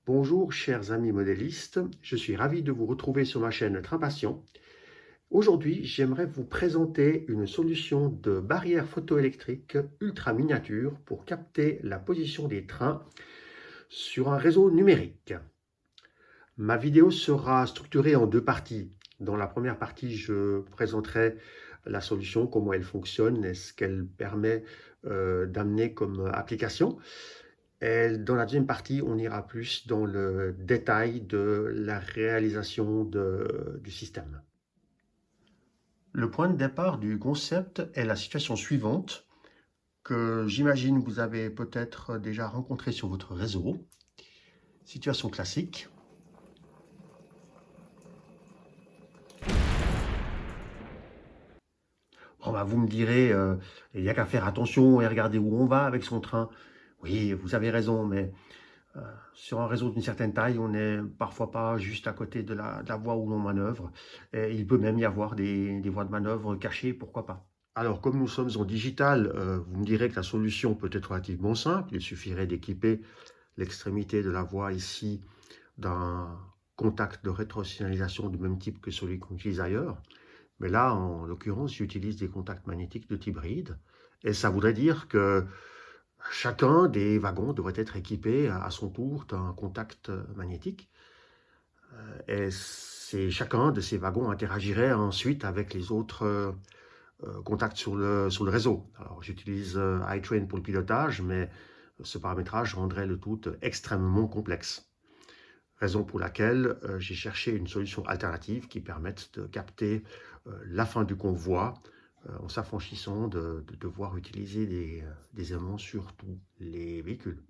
Bonjour chers amis modélistes, je suis ravi de vous retrouver sur ma chaîne Train Passion. Aujourd'hui, j'aimerais vous présenter une solution de barrière photoélectrique ultra miniature pour capter la position des trains sur un réseau numérique. Ma vidéo sera structurée en deux parties. Dans la première partie, je présenterai la solution, comment elle fonctionne et ce qu'elle permet d'amener comme application. Et dans la deuxième partie, on ira plus dans le détail de la réalisation du système. Le point de départ du concept est la situation suivante, que j'imagine vous avez peut-être déjà rencontré sur votre réseau. Situation classique. Bon, bah, vous me direz, il n'y a qu'à faire attention et regarder où on va avec son train. Oui, vous avez raison, mais sur un réseau d'une certaine taille, on n'est parfois pas juste à côté de la voie où l'on manœuvre. Et il peut même y avoir des voies de manœuvre cachées, pourquoi pas. Alors, comme nous sommes en digital, vous me direz que la solution peut être relativement simple. Il suffirait d'équiper l'extrémité de la voie ici d'un contact de rétro-signalisation du même type que celui qu'on utilise ailleurs. Mais là, en l'occurrence, j'utilise des contacts magnétiques de type hybride. Et ça voudrait dire que chacun des wagons devrait être équipé à son tour d'un contact magnétique. Et chacun de ces wagons interagirait ensuite avec les autres contacts sur le réseau. Alors, j'utilise iTrain pour le pilotage, mais ce paramétrage rendrait le tout extrêmement complexe. Raison pour laquelle j'ai cherché une solution alternative qui permette de capter la fin du convoi en s'affranchissant de devoir utiliser des aimants sur tous les véhicules.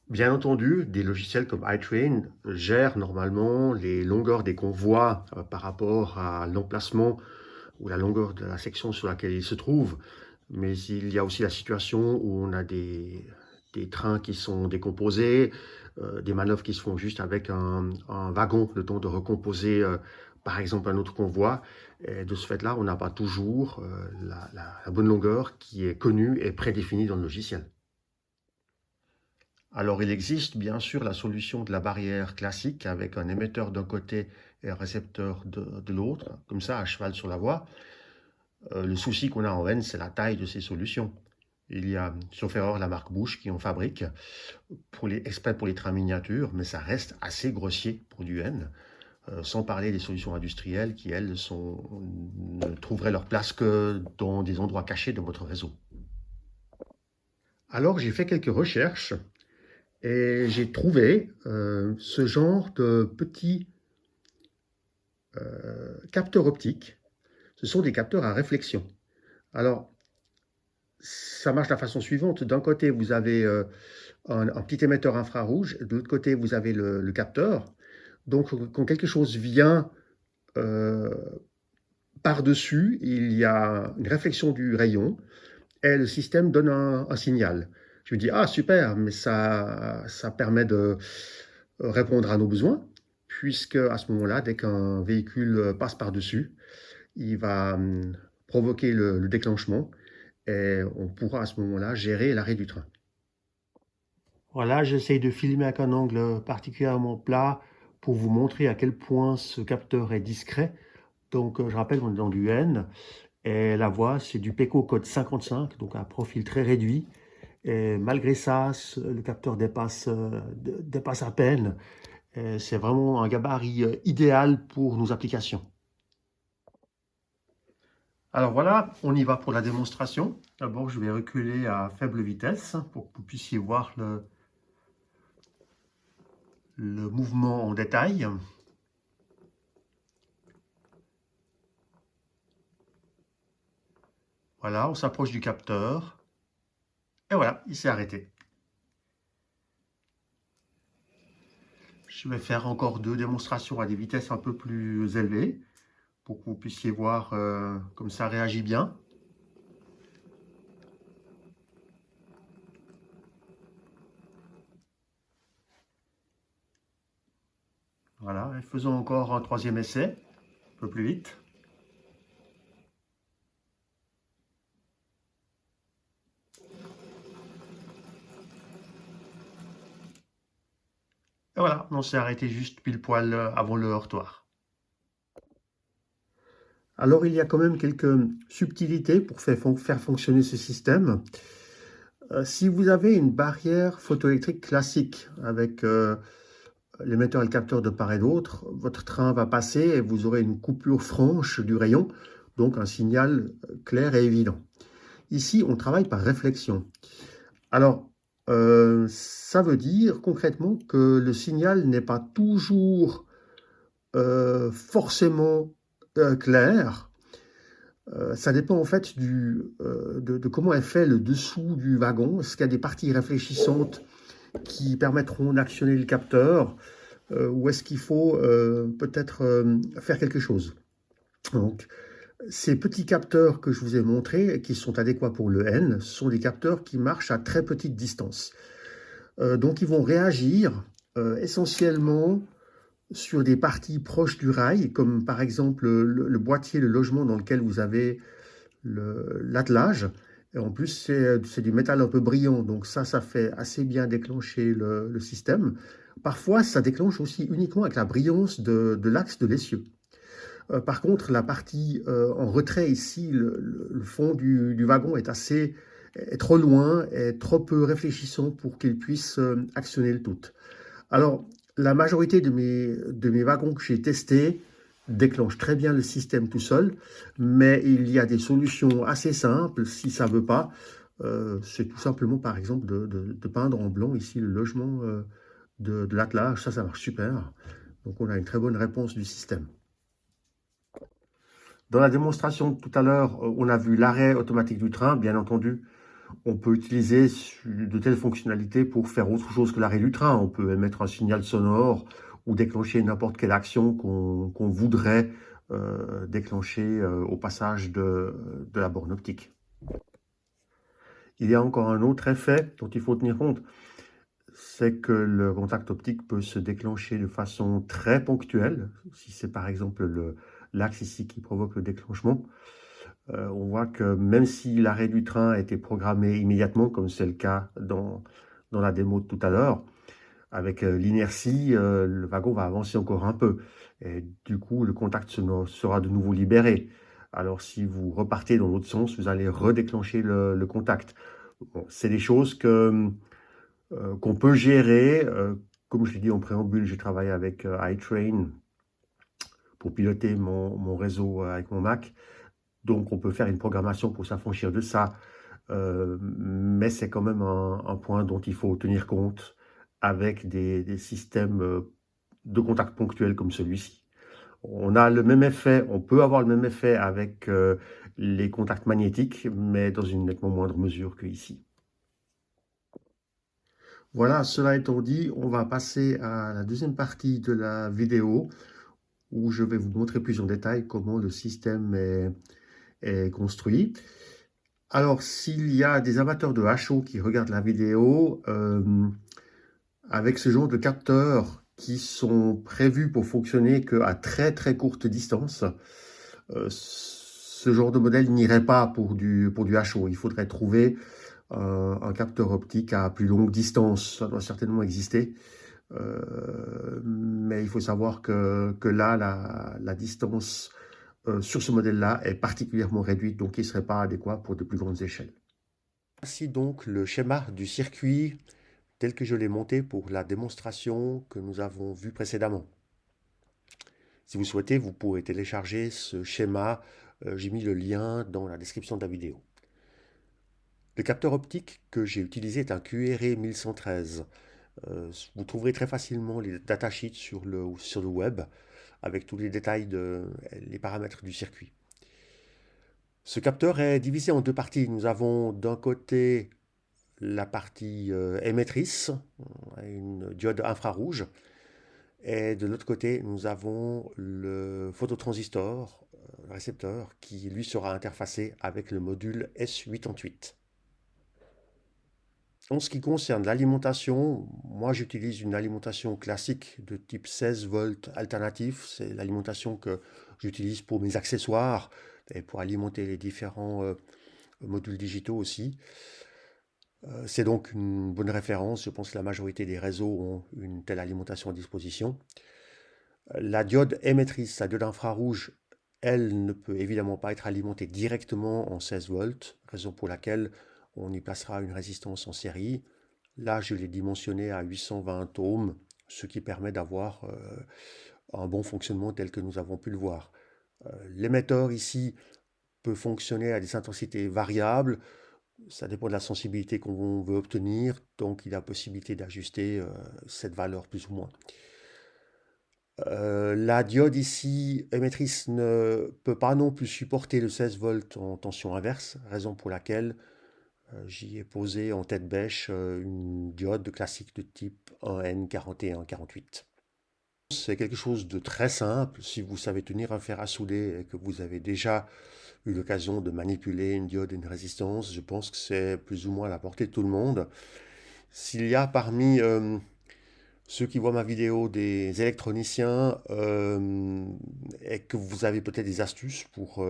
Bien entendu, des logiciels comme iTrain gèrent normalement les longueurs des convois par rapport à l'emplacement ou la longueur de la section sur laquelle ils se trouvent. Mais il y a aussi la situation où on a des trains qui sont décomposés, des manœuvres qui se font juste avec un wagon, le temps de recomposer par exemple un autre convoi. Et de ce fait-là, on n'a pas toujours la bonne longueur qui est connue et prédéfinie dans le logiciel. Alors il existe bien sûr la solution de la barrière classique avec un émetteur d'un côté et un récepteur de l'autre, comme ça à cheval sur la voie. Le souci qu'on a en N, c'est la taille de ces solutions. Il y a, sauf erreur, la marque Bosch qui en fabrique exprès pour les trains miniatures, mais ça reste assez grossier pour du N, sans parler des solutions industrielles qui, elles, ne trouveraient leur place que dans des endroits cachés de votre réseau. Alors j'ai fait quelques recherches et j'ai trouvé ce genre de petits capteurs optiques. Ce sont des capteurs à réflexion. Alors, ça marche de la façon suivante. D'un côté, vous avez un petit émetteur infrarouge. De l'autre côté, vous avez le capteur. Donc, quand quelque chose vient par-dessus, il y a une réflexion du rayon et le système donne un signal. Je me dis, ah super, mais ça permet de répondre à nos besoins, puisque à ce moment-là, dès qu'un véhicule passe par-dessus, il va provoquer le déclenchement et on pourra à ce moment-là gérer l'arrêt du train. Voilà, j'essaye de filmer avec un angle particulièrement plat pour vous montrer à quel point ce capteur est discret. Donc, je rappelle qu'on est dans du N et la voix, c'est du PECO code 55, donc un profil très réduit. Et malgré ça, le capteur dépasse à peine. C'est vraiment un gabarit idéal pour nos applications. Alors voilà, on y va pour la démonstration. D'abord, je vais reculer à faible vitesse pour que vous puissiez voir le mouvement en détail. Voilà, on s'approche du capteur. Et voilà, il s'est arrêté. Je vais faire encore deux démonstrations à des vitesses un peu plus élevées pour que vous puissiez voir comme ça réagit bien. Voilà, et faisons encore un troisième essai, un peu plus vite. Et voilà, on s'est arrêté juste pile poil avant le heurtoir. Alors il y a quand même quelques subtilités pour faire fonctionner ce système. Si vous avez une barrière photoélectrique classique avec l'émetteur et le capteur de part et d'autre, votre train va passer et vous aurez une coupure franche du rayon, donc un signal clair et évident. Ici, on travaille par réflexion. Alors, ça veut dire concrètement que le signal n'est pas toujours forcément clair. Ça dépend en fait de comment est fait le dessous du wagon. Est-ce qu'il y a des parties réfléchissantes qui permettront d'actionner le capteur ou est-ce qu'il faut peut-être faire quelque chose? Donc, ces petits capteurs que je vous ai montrés et qui sont adéquats pour le N sont des capteurs qui marchent à très petite distance. Donc, ils vont réagir essentiellement sur des parties proches du rail, comme par exemple le boîtier, le logement dans lequel vous avez l'attelage. Et en plus, c'est du métal un peu brillant, donc ça fait assez bien déclencher le système. Parfois, ça déclenche aussi uniquement avec la brillance de l'axe de l'essieu. Par contre, la partie en retrait ici, le fond du wagon est trop loin, est trop peu réfléchissant pour qu'il puisse actionner le tout. Alors, la majorité de mes wagons que j'ai testés déclenchent très bien le système tout seul, mais il y a des solutions assez simples si ça ne veut pas. C'est tout simplement, par exemple, de peindre en blanc ici le logement de l'attelage. Ça marche super. Donc, on a une très bonne réponse du système. Dans la démonstration de tout à l'heure, on a vu l'arrêt automatique du train, bien entendu. On peut utiliser de telles fonctionnalités pour faire autre chose que l'arrêt du train. On peut émettre un signal sonore ou déclencher n'importe quelle action qu'on voudrait déclencher au passage de la borne optique. Il y a encore un autre effet dont il faut tenir compte, c'est que le contact optique peut se déclencher de façon très ponctuelle. Si c'est par exemple l'axe ici qui provoque le déclenchement, on voit que même si l'arrêt du train a été programmé immédiatement, comme c'est le cas dans la démo de tout à l'heure, avec l'inertie, le wagon va avancer encore un peu. Et du coup, le contact sera de nouveau libéré. Alors, si vous repartez dans l'autre sens, vous allez redéclencher le contact. Bon, c'est des choses qu'on peut gérer. Comme je l'ai dit en préambule, j'ai travaillé avec iTrain pour piloter mon réseau avec mon Mac. Donc, on peut faire une programmation pour s'affranchir de ça. Mais c'est quand même un point dont il faut tenir compte avec des systèmes de contact ponctuels comme celui-ci. On a le même effet, on peut avoir le même effet avec les contacts magnétiques, mais dans une nettement moindre mesure qu'ici. Voilà, cela étant dit, on va passer à la deuxième partie de la vidéo où je vais vous montrer plus en détail comment le système est construit. Alors, s'il y a des amateurs de HO qui regardent la vidéo, avec ce genre de capteurs qui sont prévus pour fonctionner qu'à très très courte distance, ce genre de modèle n'irait pas pour du HO. Il faudrait trouver un capteur optique à plus longue distance. Ça doit certainement exister. Mais il faut savoir que là, la distance sur ce modèle-là est particulièrement réduite, donc il ne serait pas adéquat pour de plus grandes échelles. Voici donc le schéma du circuit tel que je l'ai monté pour la démonstration que nous avons vue précédemment. Si vous souhaitez, vous pourrez télécharger ce schéma. J'ai mis le lien dans la description de la vidéo. Le capteur optique que j'ai utilisé est un QRE 1113. Vous trouverez très facilement les datasheets sur le web avec tous les détails les paramètres du circuit. Ce capteur est divisé en deux parties. Nous avons d'un côté la partie émettrice, une diode infrarouge, et de l'autre côté, nous avons le phototransistor, le récepteur, qui lui sera interfacé avec le module S88. En ce qui concerne l'alimentation, moi j'utilise une alimentation classique de type 16 volts alternatif. C'est l'alimentation que j'utilise pour mes accessoires et pour alimenter les différents modules digitaux aussi. C'est donc une bonne référence. Je pense que la majorité des réseaux ont une telle alimentation à disposition. La diode émettrice, la diode infrarouge, elle ne peut évidemment pas être alimentée directement en 16 volts, raison pour laquelle on y placera une résistance en série. Là, je l'ai dimensionné à 820 ohms, ce qui permet d'avoir un bon fonctionnement tel que nous avons pu le voir. L'émetteur ici peut fonctionner à des intensités variables, ça dépend de la sensibilité qu'on veut obtenir, donc il y a possibilité d'ajuster cette valeur plus ou moins. La diode ici émettrice ne peut pas non plus supporter le 16 volts en tension inverse, raison pour laquelle j'y ai posé en tête bêche une diode classique de type 1N4148. C'est quelque chose de très simple. Si vous savez tenir un fer à souder et que vous avez déjà eu l'occasion de manipuler une diode et une résistance, je pense que c'est plus ou moins à la portée de tout le monde. S'il y a parmi ceux qui voient ma vidéo des électroniciens et que vous avez peut-être des astuces pour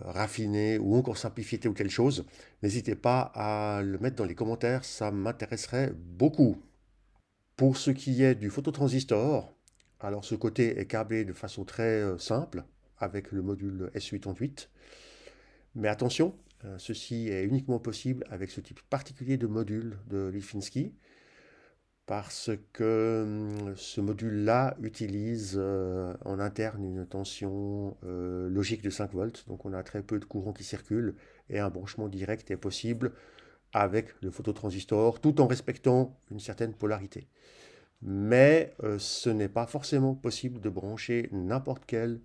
raffiner ou encore simplifier telle ou telle chose, n'hésitez pas à le mettre dans les commentaires, ça m'intéresserait beaucoup. Pour ce qui est du phototransistor, alors ce côté est câblé de façon très simple avec le module S88. Mais attention, ceci est uniquement possible avec ce type particulier de module de Lifinski parce que ce module-là utilise en interne une tension logique de 5 volts, donc on a très peu de courant qui circule et un branchement direct est possible avec le phototransistor tout en respectant une certaine polarité. Mais ce n'est pas forcément possible de brancher n'importe quel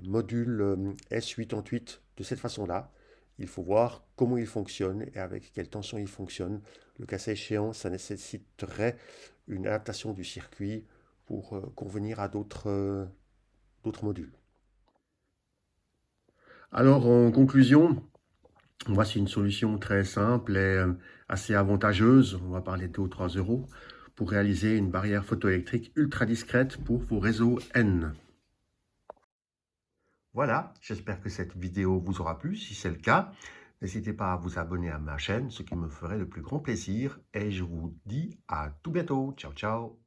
module S88 de cette façon-là. Il faut voir comment il fonctionne et avec quelle tension il fonctionne. Le cas échéant, ça nécessiterait une adaptation du circuit pour convenir à d'autres modules. Alors, en conclusion, voici une solution très simple et assez avantageuse. On va parler de 2 ou 3 euros pour réaliser une barrière photoélectrique ultra discrète pour vos réseaux N. Voilà, j'espère que cette vidéo vous aura plu. Si c'est le cas, n'hésitez pas à vous abonner à ma chaîne, ce qui me ferait le plus grand plaisir. Et je vous dis à tout bientôt. Ciao, ciao.